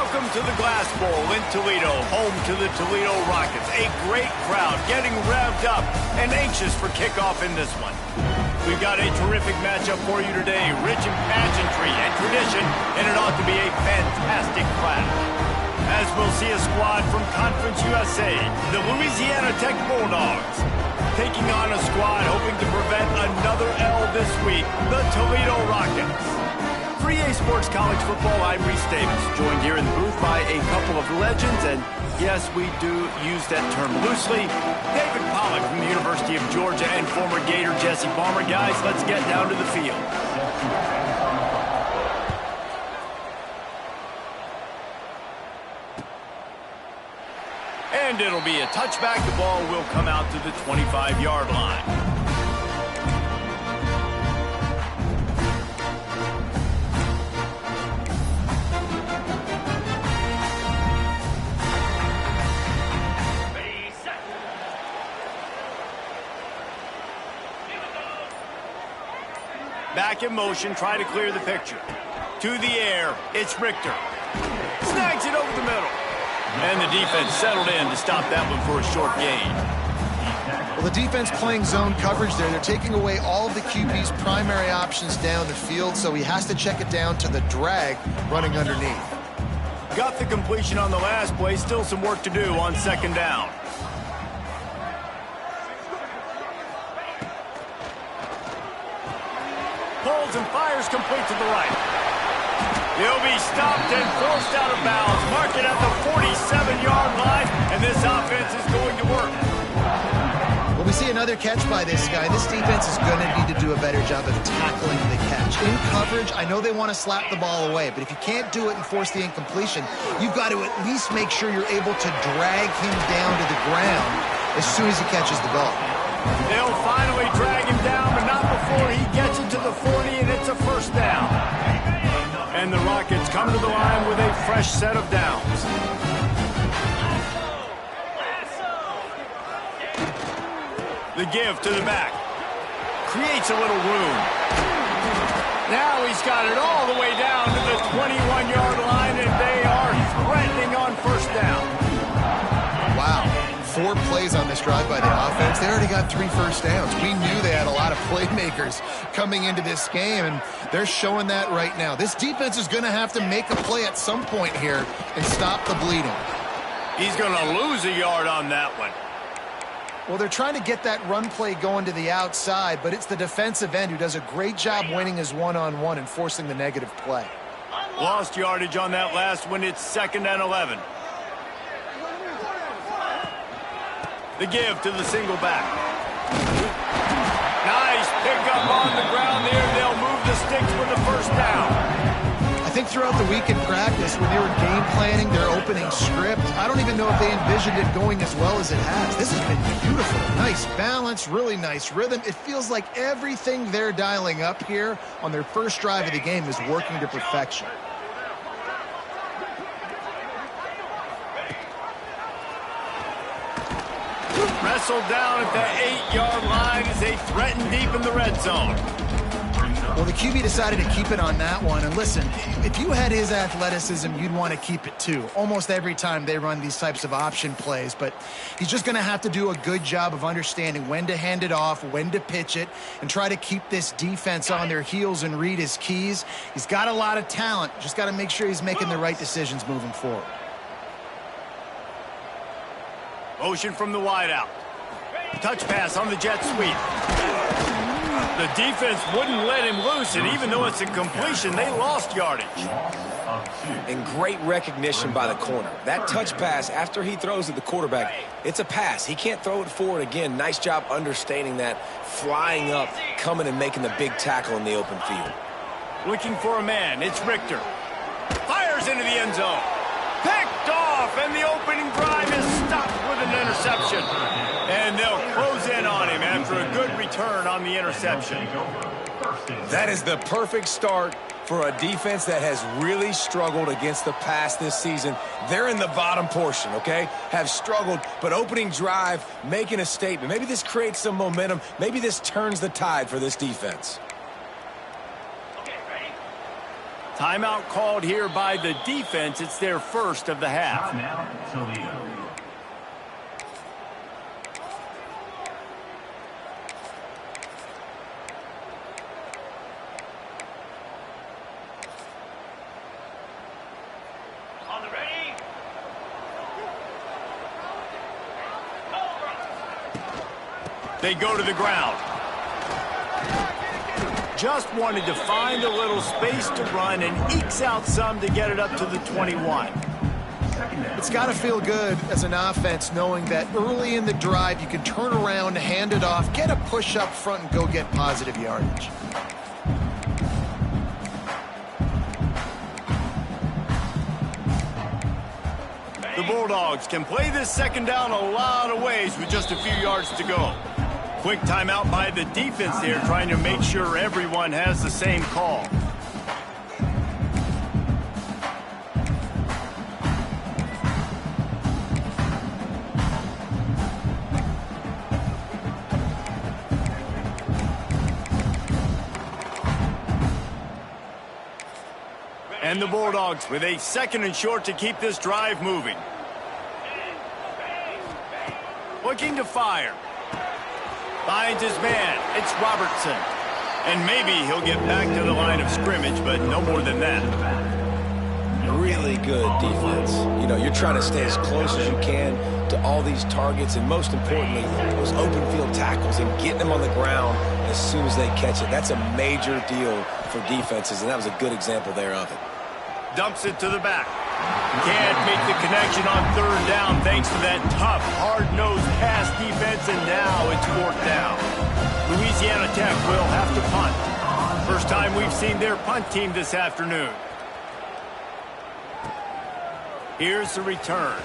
Welcome to the Glass Bowl in Toledo, home to the Toledo Rockets. A great crowd getting revved up and anxious for kickoff in this one. We've got a terrific matchup for you today, rich in pageantry and tradition, and it ought to be a fantastic clash. As we'll see a squad from Conference USA, the Louisiana Tech Bulldogs, taking on a squad hoping to prevent another L this week, the Toledo Rockets. 3A Sports College Football, I'm Reese Davis, joined here in the booth by a couple of legends, and yes, we do use that term loosely. David Pollack from the University of Georgia and former Gator Jesse Palmer. Guys, let's get down to the field. And it'll be a touchback. The ball will come out to the 25-yard line. Back in motion, try to clear the picture. To the air, it's Richter. Snags it over the middle. And the defense settled in to stop that one for a short gain. Well, the defense playing zone coverage there. They're taking away all of the QB's primary options down the field, so he has to check it down to the drag running underneath. Got the completion on the last play. Still some work to do on second down. Pulls and fires complete to the right. He'll be stopped and forced out of bounds. Mark it at the 47-yard line, and this offense is going to work. Well, we see another catch by this guy. This defense is going to need to do a better job of tackling the catch. In coverage, I know they want to slap the ball away, but if you can't do it and force the incompletion, you've got to at least make sure you're able to drag him down to the ground as soon as he catches the ball. They'll finally drag him down, but not before he gets into the 40, and it's a first down. And the Rockets come to the line with a fresh set of downs. The give to the back. Creates a little room. Now he's got it all the way down to the 21-yard line, and they are threatening on first down. Wow. 4 plays on this drive by the offense. They already got 3 first downs. We knew they had a lot of playmakers coming into this game, and they're showing that right now. This defense is going to have to make a play at some point here and stop the bleeding. He's going to lose a yard on that one. Well, they're trying to get that run play going to the outside, but it's the defensive end who does a great job winning his one-on-one and forcing the negative play. Lost yardage on that last one. It's 2nd and 11. The give to the single back. Nice pickup on the ground there. They'll move the sticks for the first down. I think throughout the week in practice, when they were game planning their opening script, I don't even know if they envisioned it going as well as it has. This has been beautiful. Nice balance, really nice rhythm. It feels like everything they're dialing up here on their first drive of the game is working to perfection. Wrestled down at the 8-yard line as they threaten deep in the red zone. Well, the QB decided to keep it on that one. And listen, if you had his athleticism, you'd want to keep it too. Almost every time they run these types of option plays. But he's just going to have to do a good job of understanding when to hand it off, when to pitch it, and try to keep this defense on their heels and read his keys. He's got a lot of talent. Just got to make sure he's making the right decisions moving forward. Motion from the wideout. Touch pass on the jet sweep. The defense wouldn't let him loose, and even though it's a completion, they lost yardage. And great recognition by the corner. That touch pass after he throws at the quarterback, it's a pass. He can't throw it forward again. Nice job understanding that, flying up, coming and making the big tackle in the open field. Looking for a man. It's Richter. Fires into the end zone. Picked off, and the opening drive is stopped with an interception. And they'll close in on him after a good return on the interception. That is the perfect start for a defense that has really struggled against the pass this season. They're in the bottom portion, okay? Have struggled, but opening drive, making a statement. Maybe this creates some momentum. Maybe this turns the tide for this defense. Timeout called here by the defense. It's their first of the half. Timeout, Toledo. They go to the ground. Just wanted to find a little space to run and ekes out some to get it up to the 21. It's got to feel good as an offense knowing that early in the drive you can turn around, hand it off, get a push up front, and go get positive yardage. The Bulldogs can play this second down a lot of ways with just a few yards to go. Quick timeout by the defense there, trying to make sure everyone has the same call. And the Bulldogs with a 2nd and short to keep this drive moving. Looking to fire. Finds his man. It's Robertson. And maybe he'll get back to the line of scrimmage, but no more than that. Really good defense. You know, you're trying to stay as close as you can to all these targets, and most importantly, those open field tackles and getting them on the ground as soon as they catch it. That's a major deal for defenses, and that was a good example there of it. Dumps it to the back. Can't make the connection on 3rd down thanks to that tough, hard-nosed pass defense, and now it's 4th down. Louisiana Tech will have to punt. First time we've seen their punt team this afternoon. Here's the return.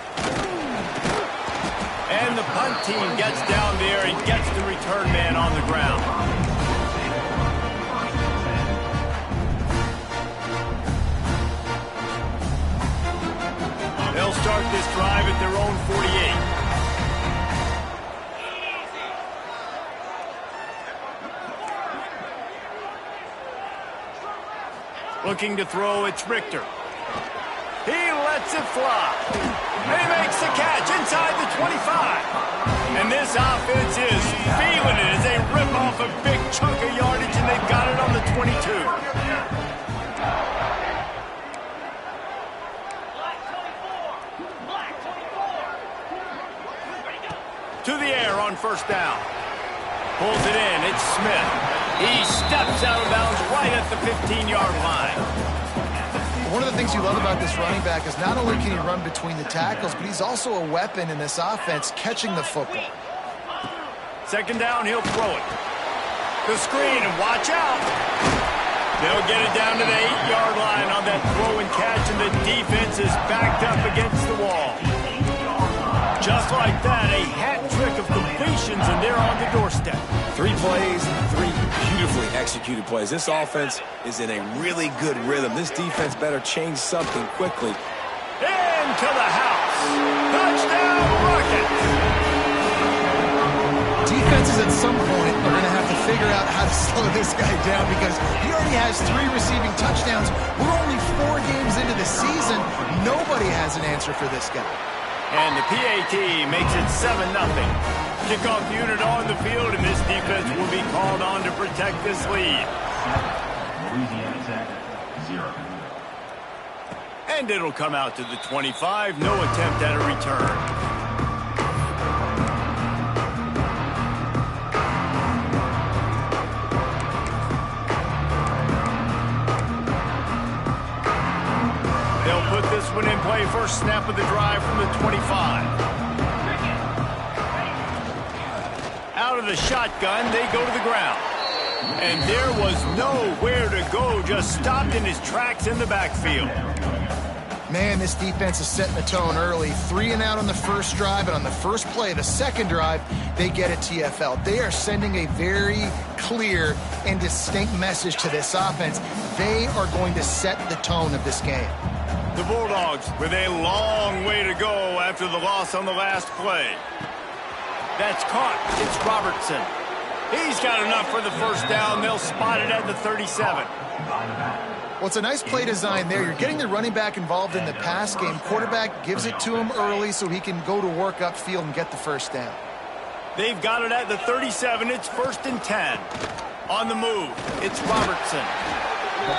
And the punt team gets down there and gets the return man on the ground. They'll start this drive at their own 48. Looking to throw, it's Richter. He lets it fly. And he makes the catch inside the 25. And this offense is feeling it as they rip off a big chunk of yardage, and they've got it on the 22. To the air on 1st down. Pulls it in. It's Smith. He steps out of bounds right at the 15-yard line. One of the things you love about this running back is not only can he run between the tackles, but he's also a weapon in this offense catching the football. 2nd down, he'll throw it. The screen, and watch out. They'll get it down to the 8-yard line on that throw and catch, and the defense is backed up against the wall. Just like that, a hat trick of completions, and they're on the doorstep. 3 plays, 3 beautifully executed plays. This offense is in a really good rhythm. This defense better change something quickly. Into the house. Touchdown, Rockets. Defenses at some point are going to have to figure out how to slow this guy down because he already has 3 receiving touchdowns. We're only 4 games into the season. Nobody has an answer for this guy. And the PAT makes it 7-0. Kickoff unit on the field, and this defense will be called on to protect this lead. Louisiana Tech, 0. And it'll come out to the 25. No attempt at a return. They'll put this one in play. First snap of the drive from the 25. Out of the shotgun, they go to the ground. And there was nowhere to go, just stopped in his tracks in the backfield. Man, this defense is setting the tone early. 3 and out on the first drive, and on the first play, the second drive, they get a TFL. They are sending a very clear and distinct message to this offense. They are going to set the tone of this game. The Bulldogs with a long way to go after the loss on the last play. That's caught. It's Robertson. He's got enough for the first down. They'll spot it at the 37. Well, it's a nice play design there. You're getting the running back involved in the pass game. Quarterback gives it to him early so he can go to work upfield and get the first down. They've got it at the 37. It's 1st and 10. On the move, it's Robertson.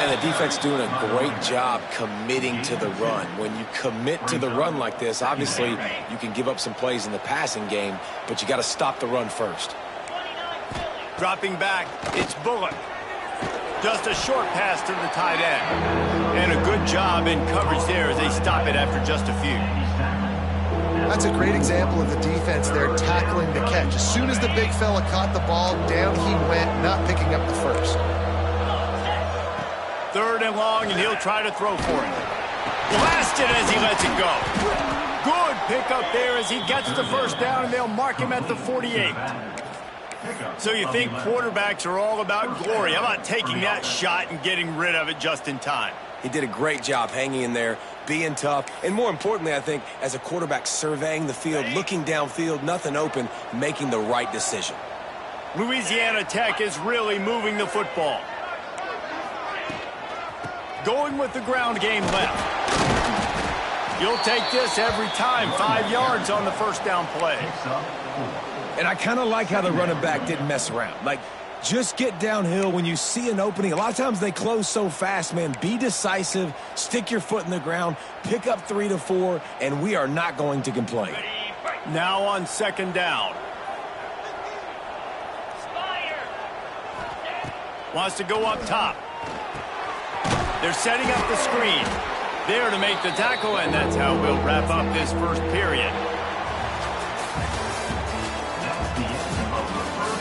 And the defense doing a great job committing to the run. When you commit to the run like this, obviously you can give up some plays in the passing game, but you got to stop the run first. Dropping back, it's Bullock. Just a short pass to the tight end. And a good job in coverage there as they stop it after just a few. That's a great example of the defense there tackling the catch. As soon as the big fella caught the ball, down he went, not picking up the first. 3rd and long, and he'll try to throw for it. Blasted as he lets it go. Good pickup there as he gets the first down, and they'll mark him at the 48. So you think quarterbacks are all about glory. How about taking that shot and getting rid of it just in time? He did a great job hanging in there, being tough, and more importantly, I think, as a quarterback surveying the field, looking downfield, nothing open, making the right decision. Louisiana Tech is really moving the football. Going with the ground game left. You'll take this every time. 5 yards on the first down play. And I kind of like how the running back didn't mess around. Like, just get downhill when you see an opening. A lot of times they close so fast, man. Be decisive, stick your foot in the ground, pick up 3 to 4, and we are not going to complain. Now on 2nd down. Wants to go up top. They're setting up the screen. There to make the tackle, and that's how we'll wrap up this first period.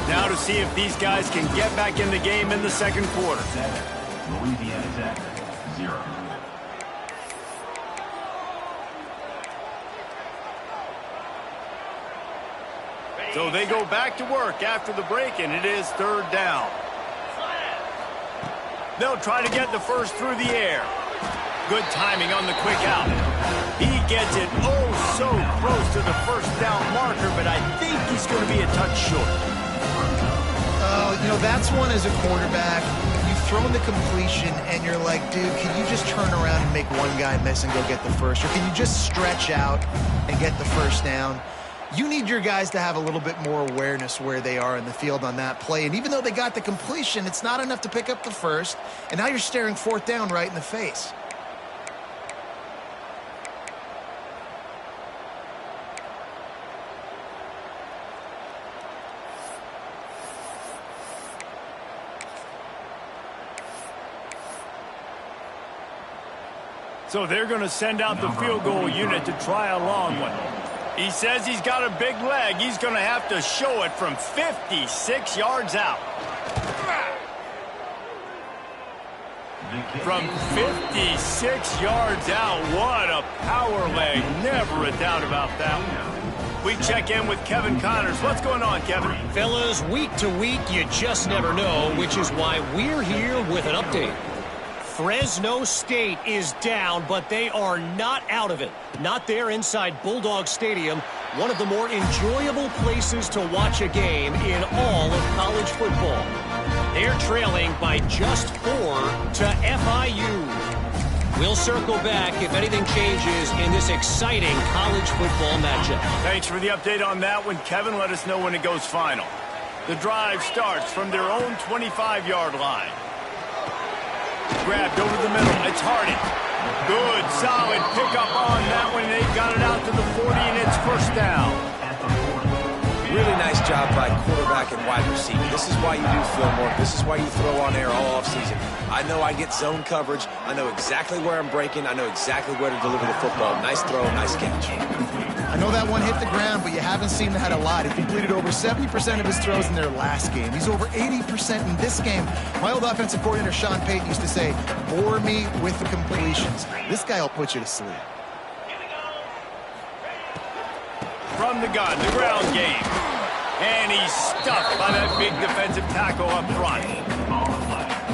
Now to see if these guys can get back in the game in the second quarter. Louisiana Tech, 0. So they go back to work after the break, and it is 3rd down. They'll try to get the first through the air. Good timing on the quick out. He gets it so close to the first down marker, but I think he's going to be a touch short. You know, that's one as a quarterback. You've thrown the completion, and you're like, dude, can you just turn around and make one guy miss and go get the first? Or can you just stretch out and get the first down? You need your guys to have a little bit more awareness where they are in the field on that play. And even though they got the completion, it's not enough to pick up the first. And now you're staring 4th down right in the face. So they're going to send out the field goal unit to try a long one. He says he's got a big leg. He's going to have to show it from 56 yards out. From 56 yards out, what a power leg. Never a doubt about that one. We check in with Kevin Connors. What's going on, Kevin? Fellas, week to week, you just never know, which is why we're here with an update. Fresno State is down, but they are not out of it. Not there inside Bulldog Stadium, one of the more enjoyable places to watch a game in all of college football. They're trailing by just 4 to FIU. We'll circle back if anything changes in this exciting college football matchup. Thanks for the update on that one, Kevin. Let us know when it goes final. The drive starts from their own 25-yard line. Grabbed over the middle. It's Hardy. Good, solid pickup on that one. They got it out to the 40, and it's first down. Really nice job by quarterback and wide receiver. This is why you do film work. This is why you throw on air all offseason. I know I get zone coverage. I know exactly where I'm breaking. I know exactly where to deliver the football. Nice throw, nice catch. I know that one hit the ground, but you haven't seen that a lot. He completed over 70% of his throws in their last game. He's over 80% in this game. My old offensive coordinator, Sean Payton, used to say, bore me with the completions. This guy will put you to sleep. From the gun, the ground game. And he's stuffed by that big defensive tackle up front.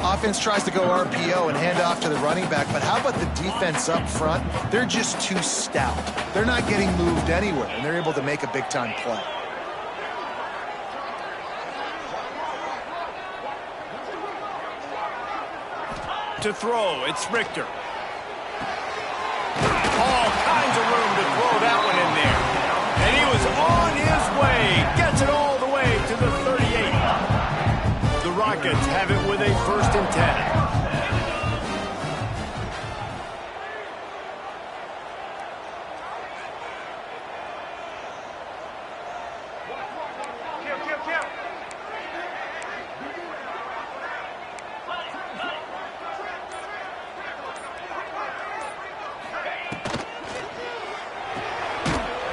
Offense tries to go RPO and hand off to the running back, but how about the defense up front? They're just too stout. They're not getting moved anywhere, and they're able to make a big-time play. To throw, it's Richter. All kinds of room to throw that one in there. And he was on his way. Gets it all the way to the 38. The Rockets have it with a 1st and 10.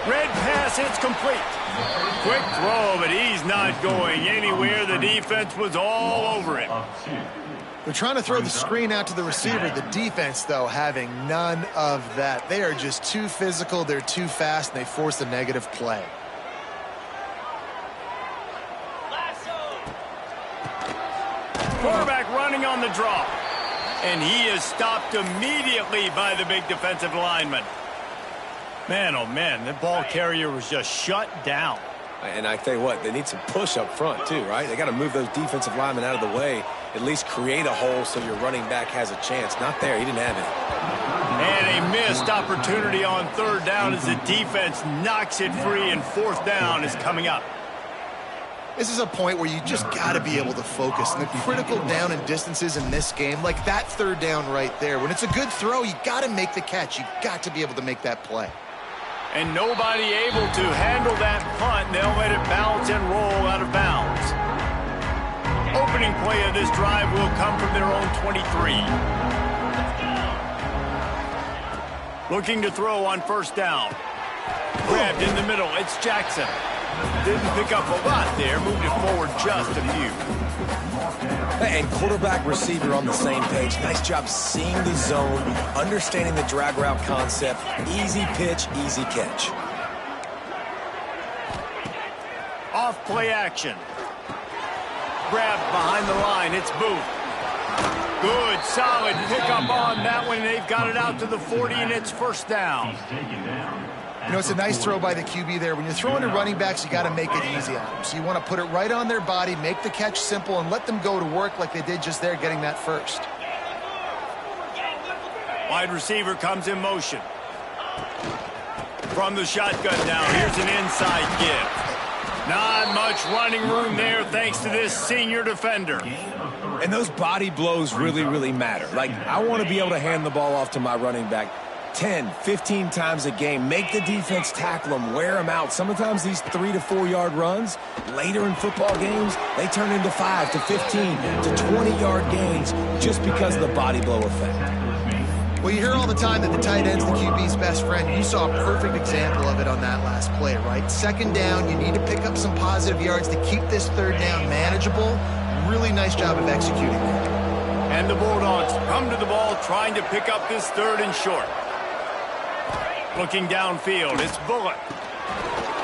Red pass, it's complete. Quick throw, but he's not going anywhere. The defense was all over him. They're trying to throw the screen out to the receiver. The defense, though, having none of that. They are just too physical, they're too fast, and they force a negative play. Quarterback running on the draw. And he is stopped immediately by the big defensive lineman. Man, oh man, the ball carrier was just shut down. And I tell you what, they need some push up front too, right? They got to move those defensive linemen out of the way, at least create a hole so your running back has a chance. Not there, he didn't have it. And a missed opportunity on 3rd down as the defense knocks it free, and 4th down is coming up. This is a point where you just got to be able to focus. And the critical down and distances in this game, like that 3rd down right there, when it's a good throw, you got to make the catch. You got to be able to make that play. And nobody able to handle that punt. They'll let it bounce and roll out of bounds. Opening play of this drive will come from their own 23. Looking to throw on 1st down. Grabbed in the middle. It's Jackson. Didn't pick up a lot there. Moved it forward just a few. And quarterback receiver on the same page. Nice job seeing the zone, understanding the drag route concept. Easy pitch, easy catch. Off play action. Grabbed behind the line. It's Booth. Good, solid pickup on that one. They've got it out to the 40, and it's 1st down. You know, it's a nice throw by the QB there. When you're throwing to running backs, you got to make it easy on them. So you want to put it right on their body, make the catch simple, and let them go to work like they did just there, getting that first. Wide receiver comes in motion. From the shotgun now, here's an inside give. Not much running room there thanks to this senior defender. And those body blows really, really matter. Like, I want to be able to hand the ball off to my running back 10, 15 times a game. Make the defense tackle them, wear them out. Sometimes these 3 to 4 yard runs, later in football games, they turn into 5 to 15 to 20 yard gains just because of the body blow effect. Well, you hear all the time that the tight end's the QB's best friend. You saw a perfect example of it on that last play, right? 2nd down, you need to pick up some positive yards to keep this 3rd down manageable. Really nice job of executing there. And the Bulldogs come to the ball trying to pick up this 3rd and short. Looking downfield, it's Bullock.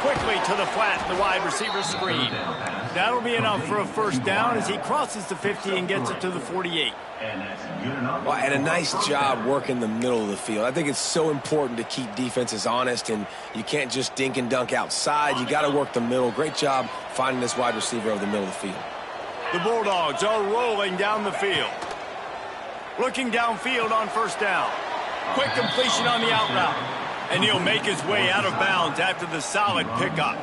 Quickly to the flat, the wide receiver screen. That'll be enough for a 1st down as he crosses the 50 and gets it to the 48. Well, and a nice job working the middle of the field. I think it's so important to keep defenses honest, and you can't just dink and dunk outside. You got to work the middle. Great job finding this wide receiver over the middle of the field. The Bulldogs are rolling down the field. Looking downfield on 1st down. Quick completion on the out route. And he'll make his way out of bounds after the solid pickup.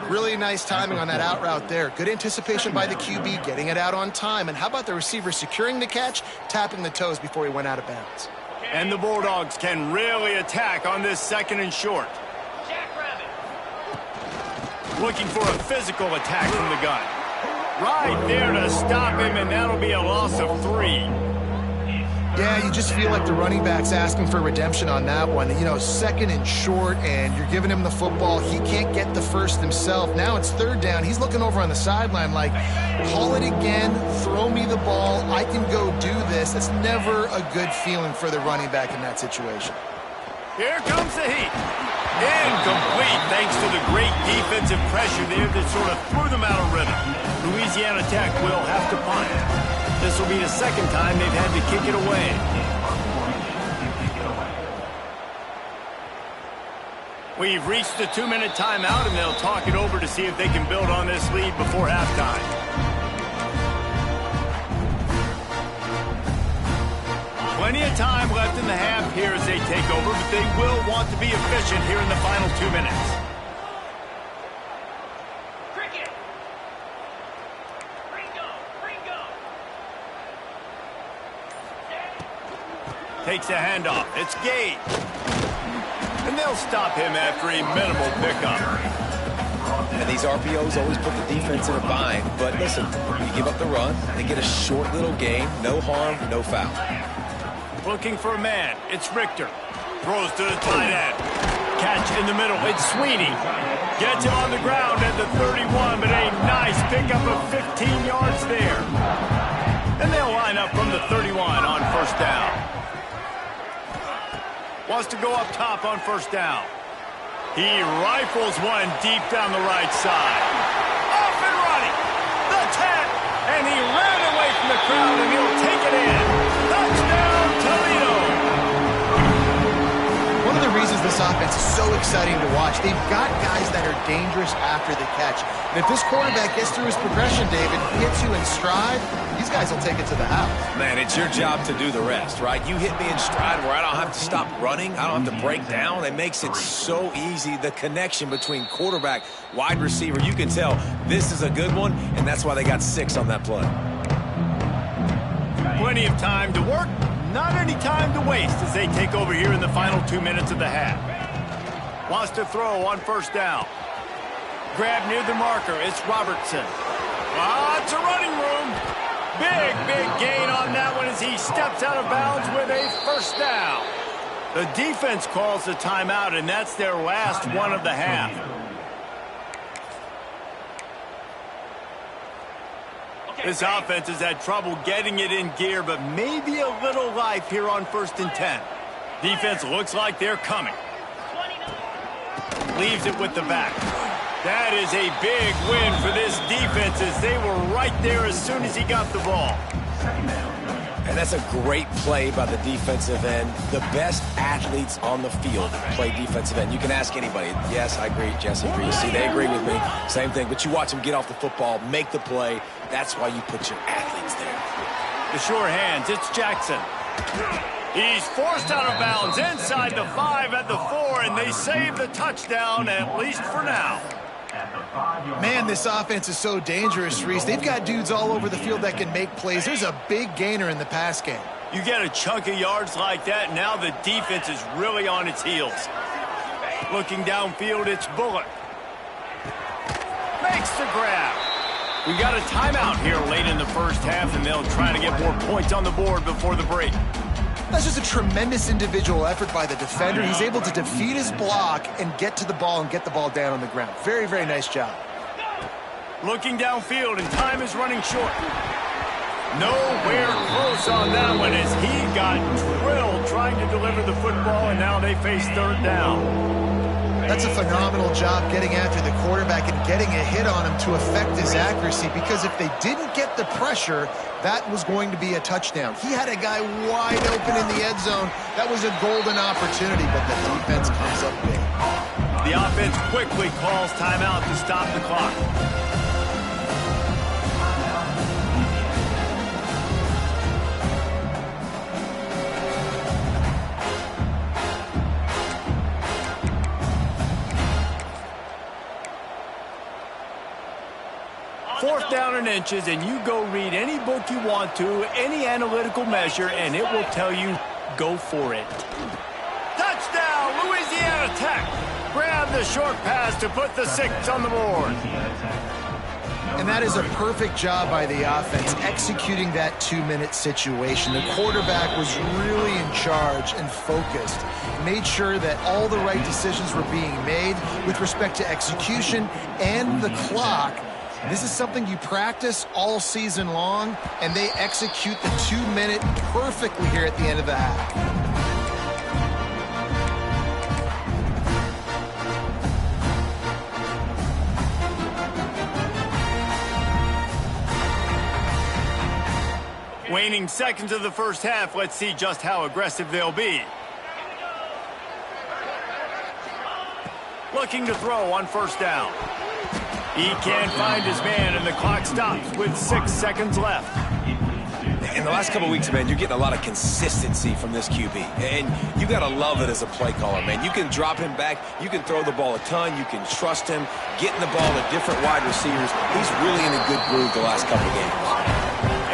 Really nice timing on that out route there. Good anticipation by the QB, getting it out on time. And how about the receiver securing the catch, tapping the toes before he went out of bounds. And the Bulldogs can really attack on this 2nd and short. Looking for a physical attack from the gun. Right there to stop him, and that'll be a loss of 3. Yeah, you just feel like the running back's asking for redemption on that one. You know, 2nd and short, and you're giving him the football. He can't get the 1st himself. Now it's 3rd down. He's looking over on the sideline like, call it again, throw me the ball, I can go do this. That's never a good feeling for the running back in that situation. Here comes the heat. Incomplete thanks to the great defensive pressure there that sort of threw them out of rhythm. Louisiana Tech will have to punt. This will be the 2nd time they've had to kick it away. We've reached the 2-minute timeout, and they'll talk it over to see if they can build on this lead before halftime. Plenty of time left in the half here as they take over, but they will want to be efficient here in the final 2 minutes. Takes a handoff. It's Gage. And they'll stop him after a minimal pickup. And these RPOs always put the defense in a bind. But listen, you give up the run, they get a short little gain. No harm, no foul. Looking for a man. It's Richter. Throws to the tight end. Catch in the middle. It's Sweeney. Gets him on the ground at the 31, but a nice pickup of 15 yards there. And they'll line up from the 31 on first down. Wants to go up top on first down. He rifles one deep down the right side. Off and running. The 10. And he ran away from the crowd, and he'll take it in. Touchdown, Toledo. One of the reasons this offense is so exciting to watch, they've got guys that are dangerous after the catch. And if this quarterback gets through his progression, David, hits you in stride, these guys will take it to the house. Man, it's your job to do the rest, right? You hit me in stride where I don't have to stop running. I don't have to break down. It makes it so easy. The connection between quarterback, wide receiver, you can tell this is a good one, and that's why they got 6 on that play. Plenty of time to work, not any time to waste as they take over here in the final 2 minutes of the half. Wants to throw on first down. Grab near the marker. It's Robertson. Lots of running room. Big gain on that one as he steps out of bounds with a first down. The defense calls the timeout, and that's their last one of the half. This offense has had trouble getting it in gear, but maybe a little life here on 1st and 10. Defense looks like they're coming. Leaves it with the back. That is a big win for this defense as they were right there as soon as he got the ball. And that's a great play by the defensive end. The best athletes on the field play defensive end. You can ask anybody. Yes, I agree. Jesse agrees. See, they agree with me. Same thing. But you watch them get off the football, make the play. That's why you put your athletes there. The sure hands. It's Jackson. He's forced out of bounds inside the 5 at the 4, and they save the touchdown, at least for now. Man, this offense is so dangerous, Reese. They've got dudes all over the field that can make plays. There's a big gainer in the pass game. You get a chunk of yards like that, now the defense is really on its heels. Looking downfield, it's Bullock. Makes the grab. We got a timeout here late in the first half, and they'll try to get more points on the board before the break. That's just a tremendous individual effort by the defender. He's able to defeat his block and get to the ball and get the ball down on the ground. Very, very nice job. Looking downfield, and time is running short. Nowhere close on that one as he got drilled trying to deliver the football, and now they face 3rd down. That's a phenomenal job getting after the quarterback and getting a hit on him to affect his accuracy, because if they didn't get the pressure, that was going to be a touchdown. He had a guy wide open in the end zone. That was a golden opportunity, but the defense comes up big. The offense quickly calls timeout to stop the clock. Fourth down and inches, and you go read any book you want to, any analytical measure, and it will tell you, go for it. Touchdown, Louisiana Tech. Grab the short pass to put the 6 on the board. And that is a perfect job by the offense, executing that 2-minute situation. The quarterback was really in charge and focused. Made sure that all the right decisions were being made with respect to execution and the clock. This is something you practice all season long, and they execute the 2-minute perfectly here at the end of the half. Waning seconds of the first half, let's see just how aggressive they'll be. Looking to throw on first down. He can't find his man, and the clock stops with 6 seconds left. They In the last couple of weeks, man, you're getting a lot of consistency from this QB. And you got to love it as a play caller, man. You can drop him back. You can throw the ball a ton. You can trust him, getting the ball to different wide receivers. He's really in a good groove the last couple of games.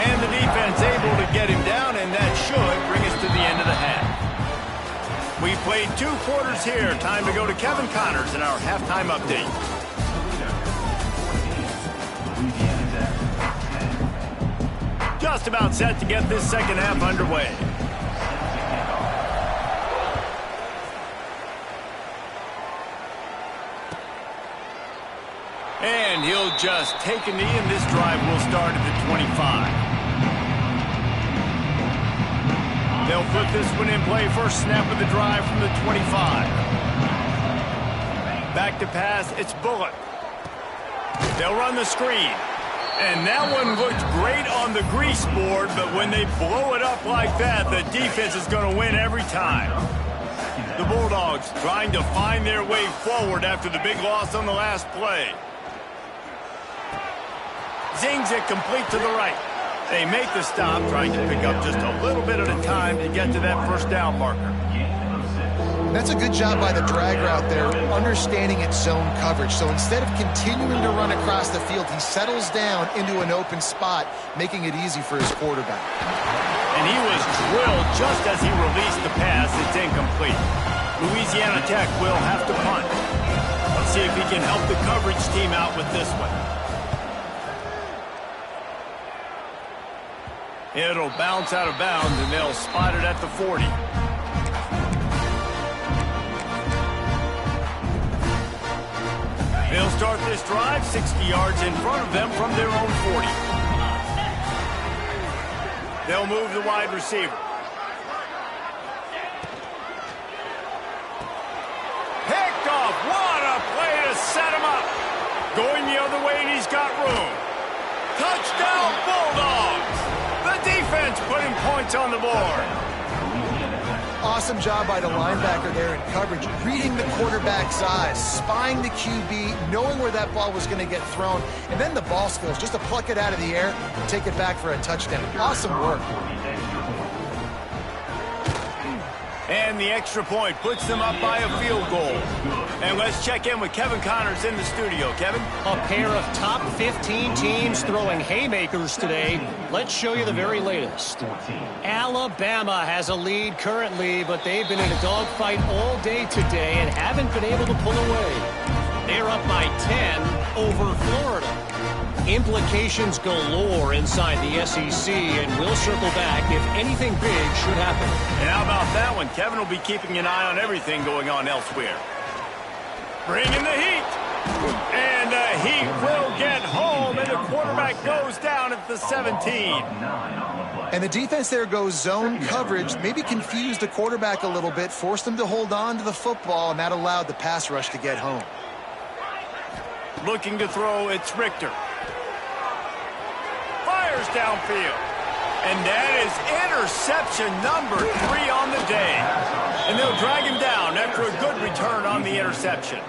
And the defense able to get him down, and that should bring us to the end of the half. We played 2 quarters here. Time to go to Kevin Connors in our halftime update. Just about set to get this second half underway. And he'll just take a knee, and this drive will start at the 25. They'll put this one in play. First snap of the drive from the 25. Back to pass, it's Bullock. They'll run the screen. And that one looked great on the grease board, but when they blow it up like that, the defense is going to win every time. The Bulldogs trying to find their way forward after the big loss on the last play. Zings it complete to the right. They make the stop, trying to pick up just a little bit at a time to get to that first down marker. That's a good job by the drag route there, understanding its zone coverage. So instead of continuing to run across the field, he settles down into an open spot, making it easy for his quarterback. And he was drilled just as he released the pass. It's incomplete. Louisiana Tech will have to punt. Let's see if he can help the coverage team out with this one. It'll bounce out of bounds, and they'll spot it at the 40. They'll start this drive 60 yards in front of them from their own 40. They'll move the wide receiver. Picked off. What a play to set him up. Going the other way, and he's got room. Touchdown, Bulldogs. The defense putting points on the board. Awesome job by the linebacker there in coverage, reading the quarterback's eyes, spying the QB, knowing where that ball was going to get thrown, and then the ball skills, just to pluck it out of the air and take it back for a touchdown. Awesome work. And the extra point puts them up by a field goal. And let's check in with Kevin Connors in the studio. Kevin? A pair of top 15 teams throwing haymakers today. Let's show you the very latest. Alabama has a lead currently, but they've been in a dogfight all day today and haven't been able to pull away. They're up by 10 over Florida. Implications galore inside the SEC, and we'll circle back if anything big should happen. And how about that one? Kevin will be keeping an eye on everything going on elsewhere. Bringing the heat. And the heat will get home, and the quarterback goes down at the 17. And the defense there goes zone coverage, maybe confused the quarterback a little bit, forced him to hold on to the football, and that allowed the pass rush to get home. Looking to throw, it's Richter. Fires downfield. And that is interception number 3 on the day. And they'll drag him down after a good return on the interception.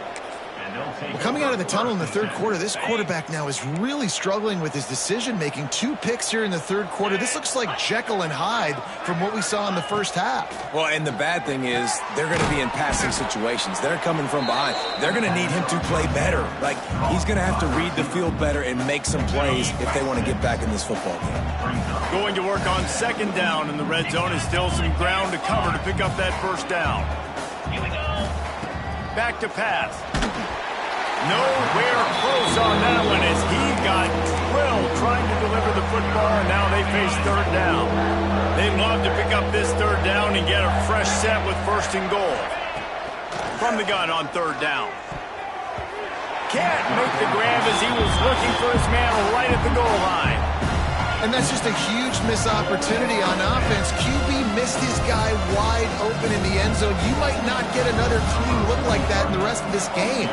Well, coming out of the tunnel in the third quarter, this quarterback now is really struggling with his decision-making. 2 picks here in the third quarter. This looks like Jekyll and Hyde from what we saw in the first half. Well, and the bad thing is they're going to be in passing situations. They're coming from behind. They're going to need him to play better. Like, he's going to have to read the field better and make some plays if they want to get back in this football game. Going to work on second down, and the red zone is still some ground to cover to pick up that first down. Back to pass. Nowhere close on that one as he got drilled trying to deliver the football, and now they face third down. They'd love to pick up this third down and get a fresh set with first and goal. From the gun on third down. Can't make the grab as he was looking for his man right at the goal line. And that's just a huge missed opportunity on offense. QB missed his guy wide open in the end zone. You might not get another clean look like that in the rest of this game.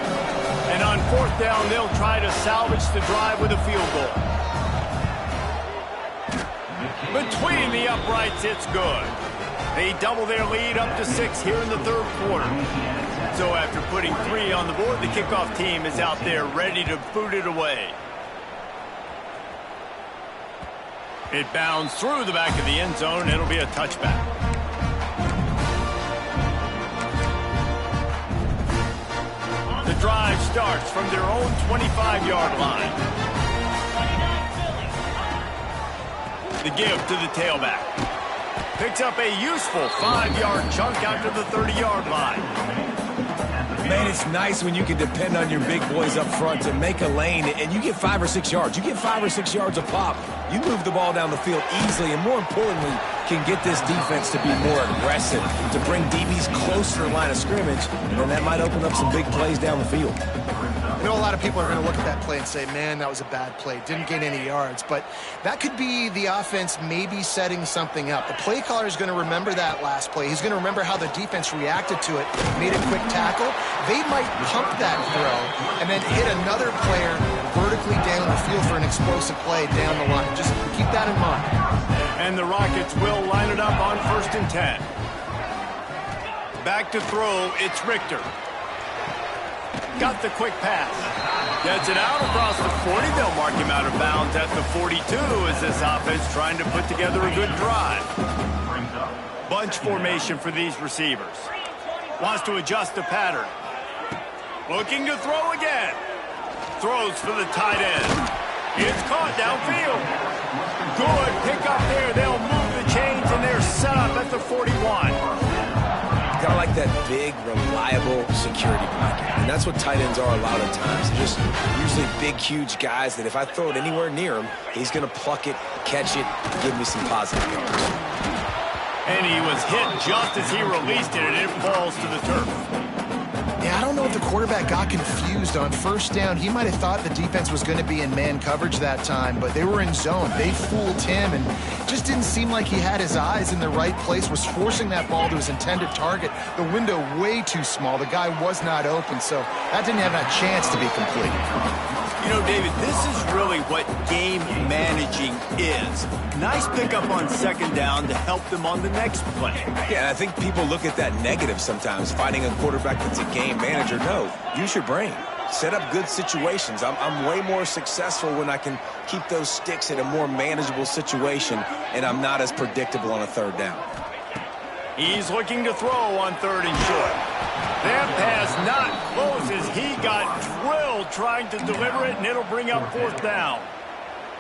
And on fourth down, they'll try to salvage the drive with a field goal. Between the uprights, it's good. They double their lead up to 6 here in the third quarter. So after putting 3 on the board, the kickoff team is out there ready to boot it away. It bounds through the back of the end zone. It'll be a touchback. The drive starts from their own 25-yard line. The give to the tailback. Picks up a useful 5-yard chunk out to the 30-yard line. Man, it's nice when you can depend on your big boys up front to make a lane, and you get 5 or 6 yards. You get 5 or 6 yards a pop. You move the ball down the field easily, and more importantly, can get this defense to be more aggressive, to bring DBs closer to the line of scrimmage, and then that might open up some big plays down the field. I know a lot of people are going to look at that play and say, man, that was a bad play. Didn't gain any yards. But that could be the offense maybe setting something up. The play caller is going to remember that last play. He's going to remember how the defense reacted to it, made a quick tackle. They might pump that throw and then hit another player vertically down the field for an explosive play down the line. Just keep that in mind. And the Rockets will line it up on 1st and 10. Back to throw, it's Richter. Got the quick pass. Gets it out across the 40. They'll mark him out of bounds at the 42 as this offense trying to put together a good drive. Bunch formation for these receivers. Wants to adjust the pattern. Looking to throw again. Throws for the tight end. It's caught downfield. Good pick up there. They'll move the chains and they're set up at the 41. Kind of like that big, reliable security blanket. And that's what tight ends are a lot of times. They're just usually big, huge guys that if I throw it anywhere near him, he's going to pluck it, catch it, and give me some positive yards. And he was hit just as he released it, and it falls to the turf. Yeah, I don't know if the quarterback got confused on 1st down. He might have thought the defense was going to be in man coverage that time, but they were in zone. They fooled him, and just didn't seem like he had his eyes in the right place, was forcing that ball to his intended target. The window way too small. The guy was not open, so that didn't have a chance to be complete. You know, David, this is really what game managing is. Nice pickup on 2nd down to help them on the next play. Yeah, and I think people look at that negative sometimes, finding a quarterback that's a game manager. No, use your brain. Set up good situations. I'm way more successful when I can keep those sticks in a more manageable situation, and I'm not as predictable on a 3rd down. He's looking to throw on 3rd and short. That pass not close as he got drilled trying to deliver it, and it'll bring up 4th down.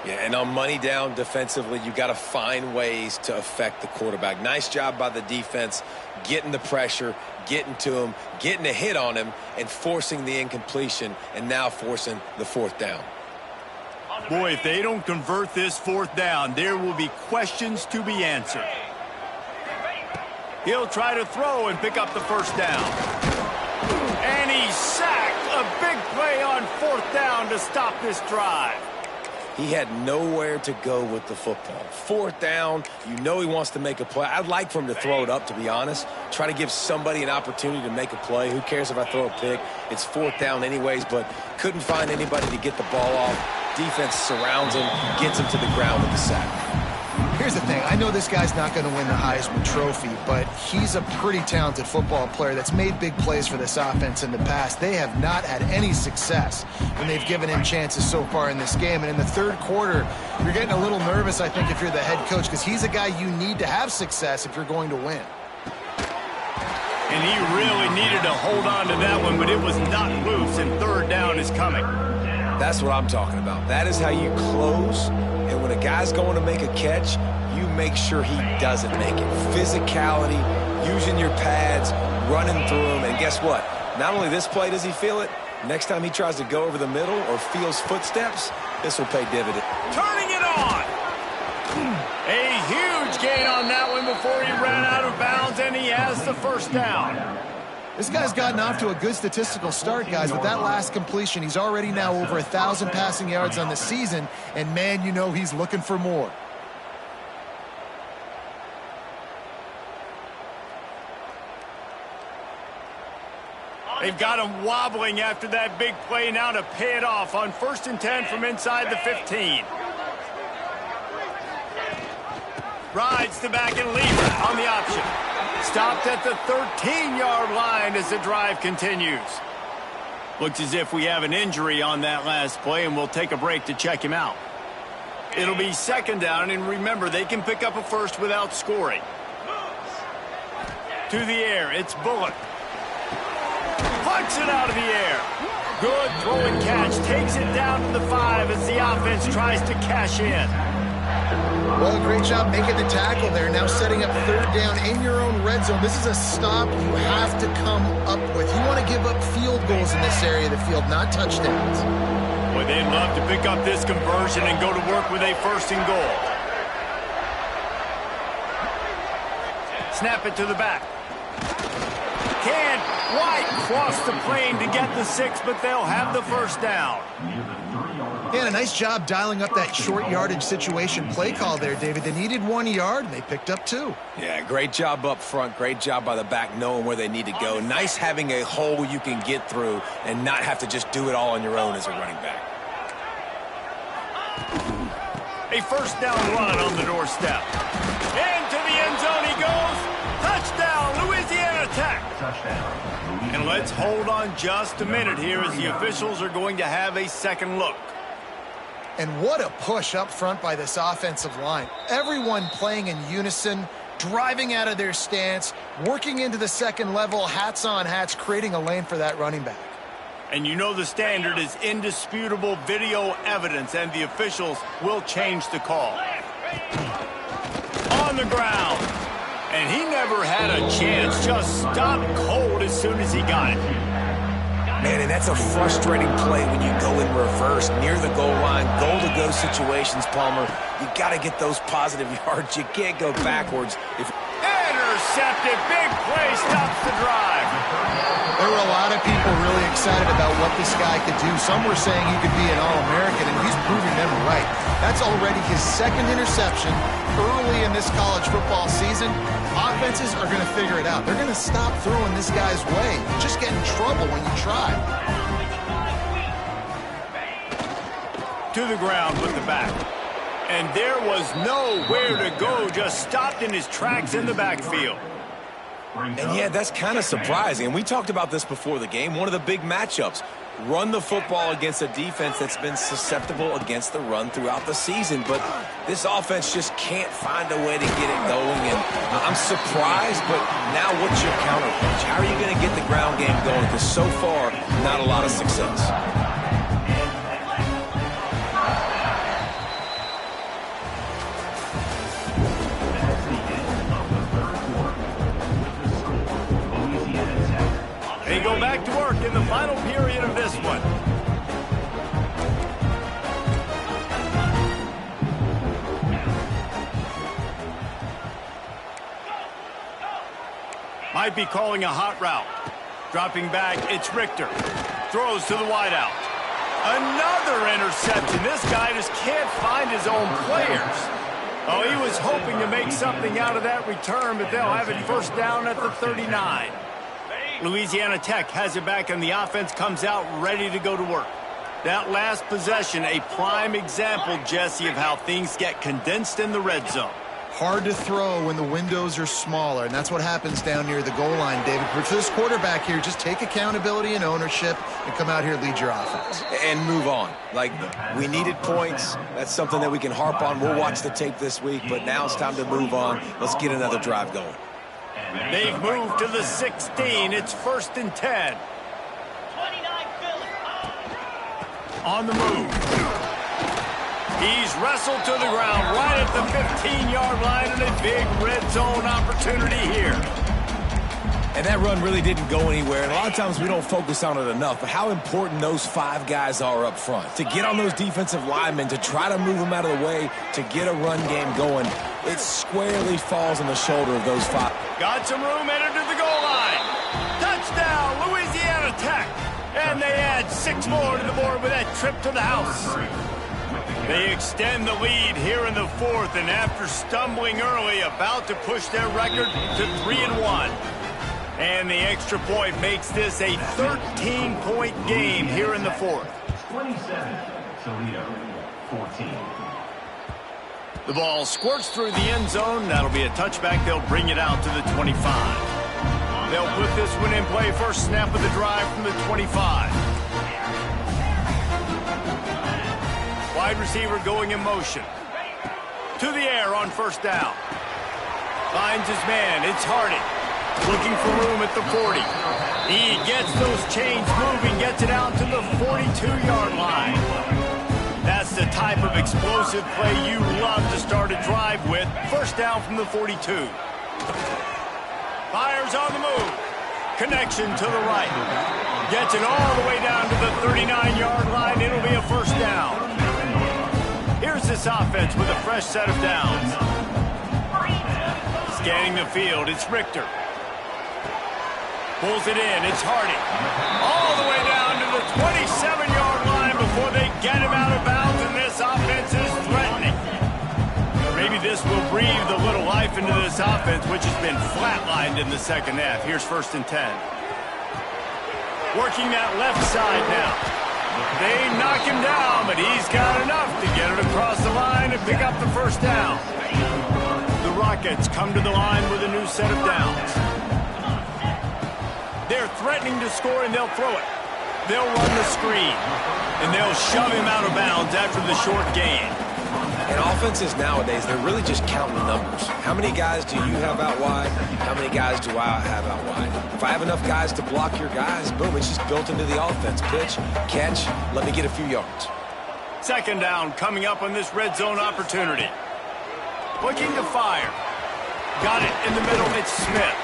Yeah, and on money down defensively, you got to find ways to affect the quarterback. Nice job by the defense, getting the pressure, getting to him, getting a hit on him, and forcing the incompletion, and now forcing the 4th down. Boy, if they don't convert this 4th down, there will be questions to be answered. He'll try to throw and pick up the 1st down. And he's sacked. A big play on 4th down to stop this drive. He had nowhere to go with the football. 4th down, you know he wants to make a play. I'd like for him to throw it up, to be honest. Try to give somebody an opportunity to make a play. Who cares if I throw a pick? It's 4th down anyways, but couldn't find anybody to get the ball off. Defense surrounds him, gets him to the ground with the sack. Here's the thing. I know this guy's not going to win the Heisman Trophy, but he's a pretty talented football player that's made big plays for this offense in the past. They have not had any success when they've given him chances so far in this game. And in the 3rd quarter, you're getting a little nervous, I think, if you're the head coach, because he's a guy you need to have success if you're going to win. And he really needed to hold on to that one, but it was not loose, and 3rd down is coming. That's what I'm talking about. That is how you close. And when a guy's going to make a catch, you make sure he doesn't make it. Physicality, using your pads, running through him. And guess what? Not only this play does he feel it, next time he tries to go over the middle or feels footsteps, this will pay dividend. Turning it on. A huge gain on that one before he ran out of bounds, and he has the 1st down. This guy's gotten off to a good statistical start, guys. With that last completion, he's already now over 1,000 passing yards on the season, and man, you know he's looking for more. They've got him wobbling after that big play now to pay it off on 1st and 10 from inside the 15. Rides the back and leaves on the option. Stopped at the 13-yard line as the drive continues. Looks as if we have an injury on that last play, and we'll take a break to check him out. It'll be second down, and remember, they can pick up a first without scoring. To the air, it's Bullock. Puts it out of the air. Good throw and catch. Takes it down to the 5 as the offense tries to cash in. Well, great job making the tackle there. Now setting up third down in your own red zone. This is a stop you have to come up with. You want to give up field goals in this area of the field, not touchdowns. Boy, they'd love to pick up this conversion and go to work with a first and goal. Snap it to the back. Can't quite cross the plane to get the 6, but they'll have the first down. Yeah, a nice job dialing up that short yardage situation play call there, David. They needed 1 yard, and they picked up 2. Yeah, great job up front. Great job by the back knowing where they need to go. Nice having a hole you can get through and not have to just do it all on your own as a running back. A first down run on the doorstep. Into the end zone he goes. Touchdown, Louisiana Tech. And let's hold on just a minute here as the officials are going to have a second look. And what a push up front by this offensive line. Everyone playing in unison, driving out of their stance, working into the second level, hats on hats, creating a lane for that running back. And you know the standard is indisputable video evidence, and the officials will change the call. On the ground. And he never had a chance, just stopped cold as soon as he got it. Man, and that's a frustrating play when you go in reverse near the goal line, goal-to-go situations, Palmer. You got to get those positive yards. You can't go backwards. Intercepted. Big play stops the drive. There were a lot of people really excited about what this guy could do. Some were saying he could be an All-American, and he's proving them right. That's already his second interception early in this college football season. Offenses are going to figure it out. They're going to stop throwing this guy's way. You just get in trouble when you try. To the ground with the back. And there was nowhere to go, just stopped in his tracks in the backfield. And yeah, that's kind of surprising. And we talked about this before the game. One of the big matchups. Run the football against a defense that's been susceptible against the run throughout the season. But this offense just can't find a way to get it going. And I'm surprised, but now what's your counterpunch? How are you going to get the ground game going? Because so far, not a lot of success. They go back to work in the final period of this one. Might be calling a hot route. Dropping back, it's Richter. Throws to the wideout. Another interception. This guy just can't find his own players. Oh, he was hoping to make something out of that return, but they'll have it first down at the 39. Louisiana Tech has it back, and the offense comes out ready to go to work. That last possession, a prime example, Jesse, of how things get condensed in the red zone. Hard to throw when the windows are smaller, and that's what happens down near the goal line, David. But for this quarterback here, just take accountability and ownership and come out here and lead your offense. And move on. Like, we needed points. That's something that we can harp on. We'll watch the tape this week, but now it's time to move on. Let's get another drive going. They've moved to the 16. It's 1st and 10. On the move. He's wrestled to the ground right at the 15-yard line, and a big red zone opportunity here. And that run really didn't go anywhere. And a lot of times we don't focus on it enough, but how important those 5 guys are up front. To get on those defensive linemen, to try to move them out of the way, to get a run game going, it squarely falls on the shoulder of those 5. Got some room, headed to the goal line. Touchdown, Louisiana Tech. And they add 6 more to the board with that trip to the house. They extend the lead here in the 4th, and after stumbling early, about to push their record to 3-1. And the extra point makes this a 13-point game here in the 4th. 27, Toledo, 14. The ball squirts through the end zone. That'll be a touchback. They'll bring it out to the 25. They'll put this one in play. First snap of the drive from the 25. Wide receiver going in motion. To the air on first down. Finds his man. It's Hardy. Looking for room at the 40. He gets those chains moving, gets it out to the 42-yard line. That's the type of explosive play you love to start a drive with. First down from the 42. Fires on the move. Connection to the right. Gets it all the way down to the 39-yard line. It'll be a first down. Here's this offense with a fresh set of downs. Scanning the field, it's Richter. Pulls it in, it's Hardy. All the way down to the 27-yard line before they get him out of bounds, and this offense is threatening. Maybe this will breathe a little life into this offense, which has been flatlined in the second half. Here's 1st and 10. Working that left side now. They knock him down, but he's got enough to get it across the line and pick up the first down. The Rockets come to the line with a new set of downs. They're threatening to score, and they'll throw it. They'll run the screen, and they'll shove him out of bounds after the short gain. And offenses nowadays, they're really just counting numbers. How many guys do you have out wide? How many guys do I have out wide? If I have enough guys to block your guys, boom, it's just built into the offense. Pitch, catch, let me get a few yards. Second down coming up on this red zone opportunity. Looking to fire. Got it in the middle, it's Smith.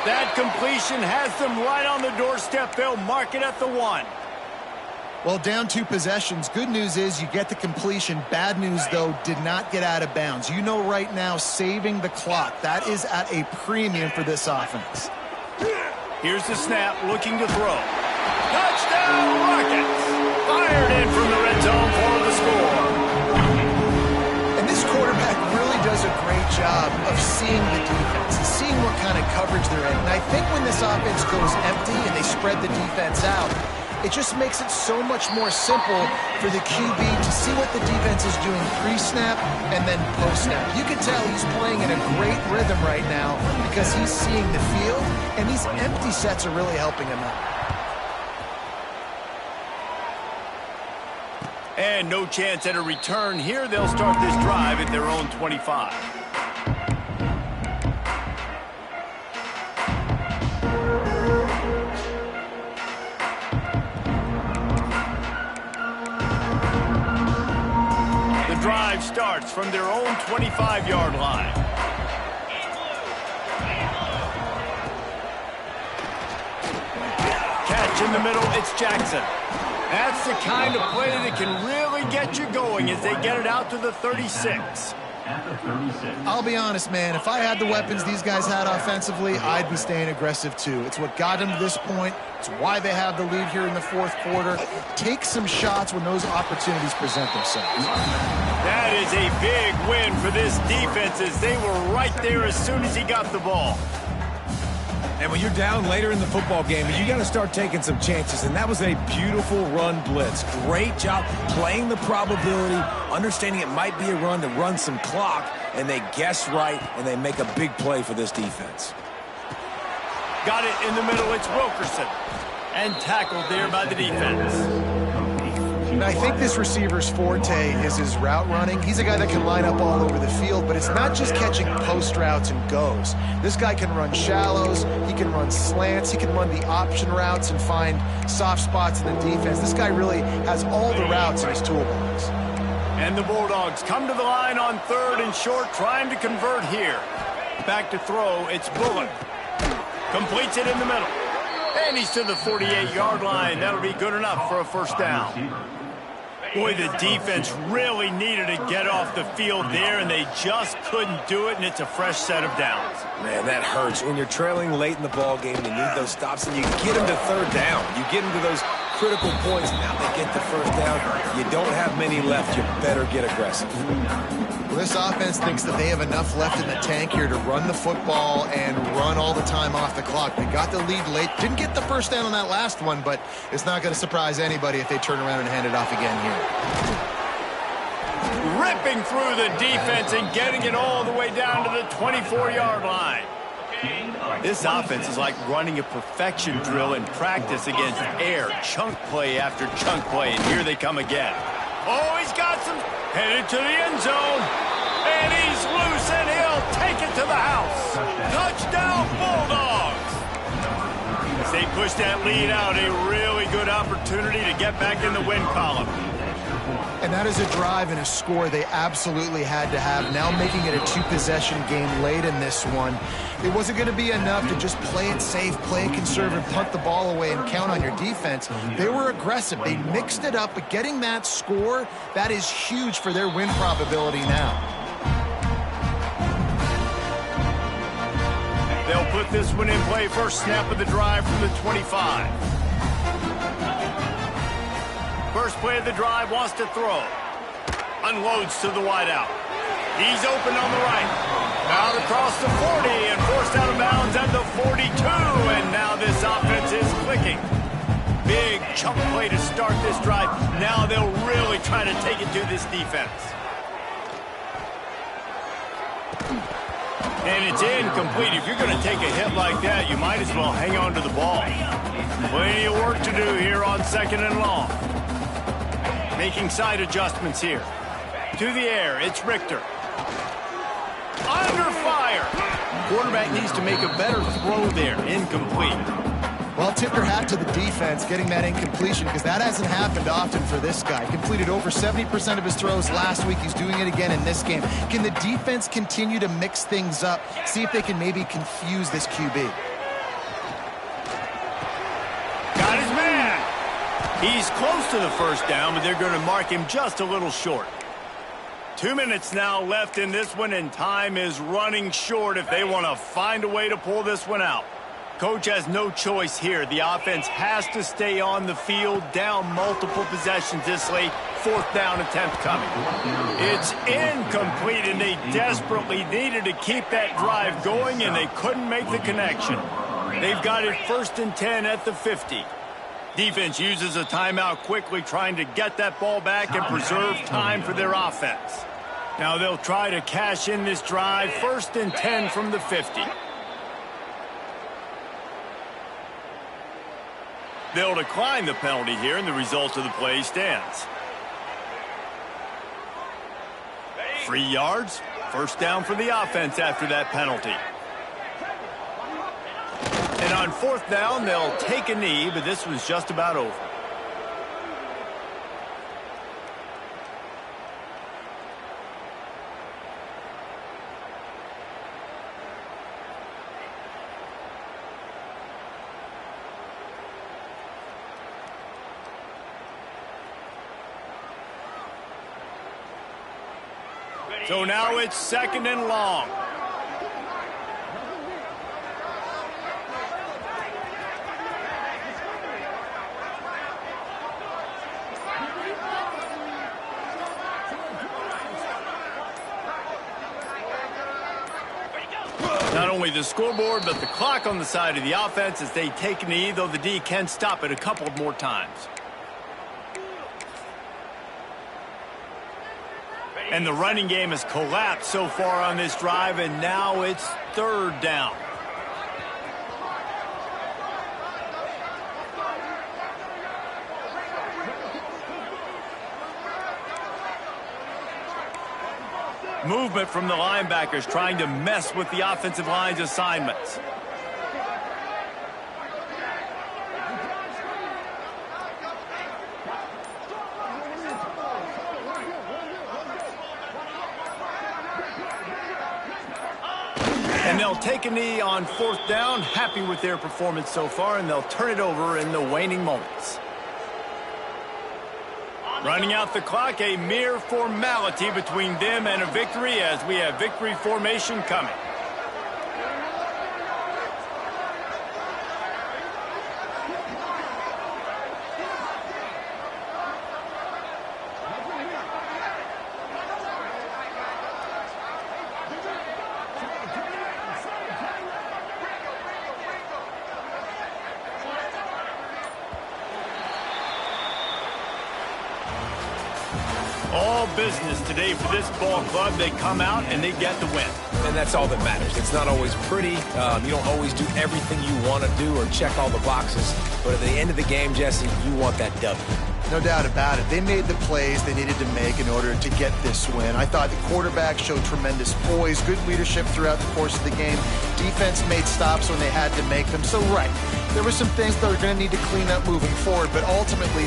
That completion has them right on the doorstep. They'll mark it at the 1. Well, down 2 possessions. Good news is you get the completion. Bad news, though, did not get out of bounds. You know right now, saving the clock. That is at a premium for this offense. Here's the snap, looking to throw. Touchdown, Rockets! Fired in from the red zone for the score. And this quarterback really does a great job of seeing the defense and seeing what kind of coverage they're in. And I think when this offense goes empty and they spread the defense out, it just makes it so much more simple for the QB to see what the defense is doing pre-snap and then post-snap. You can tell he's playing in a great rhythm right now because he's seeing the field, and these empty sets are really helping him out. And no chance at a return here. They'll start this drive at their own 25. Drive starts from their own 25-yard line. Catch in the middle, it's Jackson. That's the kind of play that can really get you going as they get it out to the 36. I'll be honest, man. If I had the weapons these guys had offensively, I'd be staying aggressive too. It's what got them to this point. It's why they have the lead here in the 4th quarter. Take some shots when those opportunities present themselves. That is a big win for this defense as they were right there as soon as he got the ball. And when you're down later in the football game, you got to start taking some chances. And that was a beautiful run blitz. Great job playing the probability, understanding it might be a run to run some clock, and they guess right, and they make a big play for this defense. Got it in the middle. It's Wilkerson. And tackled there by the defense. And I think this receiver's forte is his route running. He's a guy that can line up all over the field, but it's not just catching post routes and goes. This guy can run shallows, he can run slants, he can run the option routes and find soft spots in the defense. This guy really has all the routes in his toolbox. And the Bulldogs come to the line on 3rd and short, trying to convert here. Back to throw, it's Bullock. Completes it in the middle. And he's to the 48-yard line. That'll be good enough for a first down. Boy, the defense really needed to get off the field there, and they just couldn't do it, and it's a fresh set of downs. Man, that hurts. When you're trailing late in the ball game, you need those stops, and you get them to 3rd down. You get them to those critical points. Now they get the first down. You don't have many left. You better get aggressive. Well, this offense thinks that they have enough left in the tank here to run the football and run all the time off the clock. They got the lead late. Didn't get the first down on that last one, but it's not going to surprise anybody if they turn around and hand it off again here. Ripping through the defense and getting it all the way down to the 24-yard line. This offense is like running a perfection drill in practice against air. Chunk play after chunk play, and here they come again. Oh, he's got some. Headed to the end zone. And he's loose, and he'll take it to the house. Touchdown, Bulldogs. As they push that lead out, a really good opportunity to get back in the win column. And that is a drive and a score they absolutely had to have. Now making it a two-possession game late in this one. It wasn't going to be enough to just play it safe, play it conservative, punt the ball away, and count on your defense. They were aggressive. They mixed it up, but getting that score, that is huge for their win probability now. They'll put this one in play. First snap of the drive from the 25. First play of the drive, wants to throw. Unloads to the wideout. He's open on the right. Out across the 40 and forced out of bounds at the 42. And now this offense is clicking. Big chunk play to start this drive. Now they'll really try to take it to this defense. And it's incomplete. If you're going to take a hit like that, you might as well hang on to the ball. Plenty of work to do here on 2nd and long. Making side adjustments here. To the air, it's Richter. Under fire. Quarterback needs to make a better throw there. Incomplete. Well, tip your hat to the defense getting that incompletion, because that hasn't happened often for this guy. Completed over 70% of his throws last week. He's doing it again in this game. Can the defense continue to mix things up? See if they can maybe confuse this QB. Got his man. He's close to the first down, but they're going to mark him just a little short. 2 minutes now left in this one, and time is running short if they want to find a way to pull this one out. Coach has no choice here. The offense has to stay on the field, down multiple possessions this late. 4th down attempt coming. It's incomplete, and they desperately needed to keep that drive going, and they couldn't make the connection. They've got it 1st and 10 at the 50. Defense uses a timeout quickly, trying to get that ball back and preserve time for their offense. Now they'll try to cash in this drive. 1st and 10 from the 50. They'll decline the penalty here, and the result of the play stands. 3 yards. 1st down for the offense after that penalty. And on 4th down, they'll take a knee, but this was just about over. So now it's 2nd and long. Not only the scoreboard, but the clock on the side of the offense as they take a knee, though the D can stop it a couple more times. And the running game has collapsed so far on this drive, and now it's 3rd down. Movement from the linebackers trying to mess with the offensive line's assignments. And they'll take a knee on 4th down, happy with their performance so far, and they'll turn it over in the waning moments. Running out the clock, a mere formality between them and a victory as we have victory formation coming. All business today for this ball club. They come out and they get the win. And that's all that matters. It's not always pretty. You don't always do everything you want to do or check all the boxes. But at the end of the game, Jesse, you want that W. No doubt about it. They made the plays they needed to make in order to get this win. I thought the quarterback showed tremendous poise, good leadership throughout the course of the game. Defense made stops when they had to make them. So, right, there were some things that they're going to need to clean up moving forward, but ultimately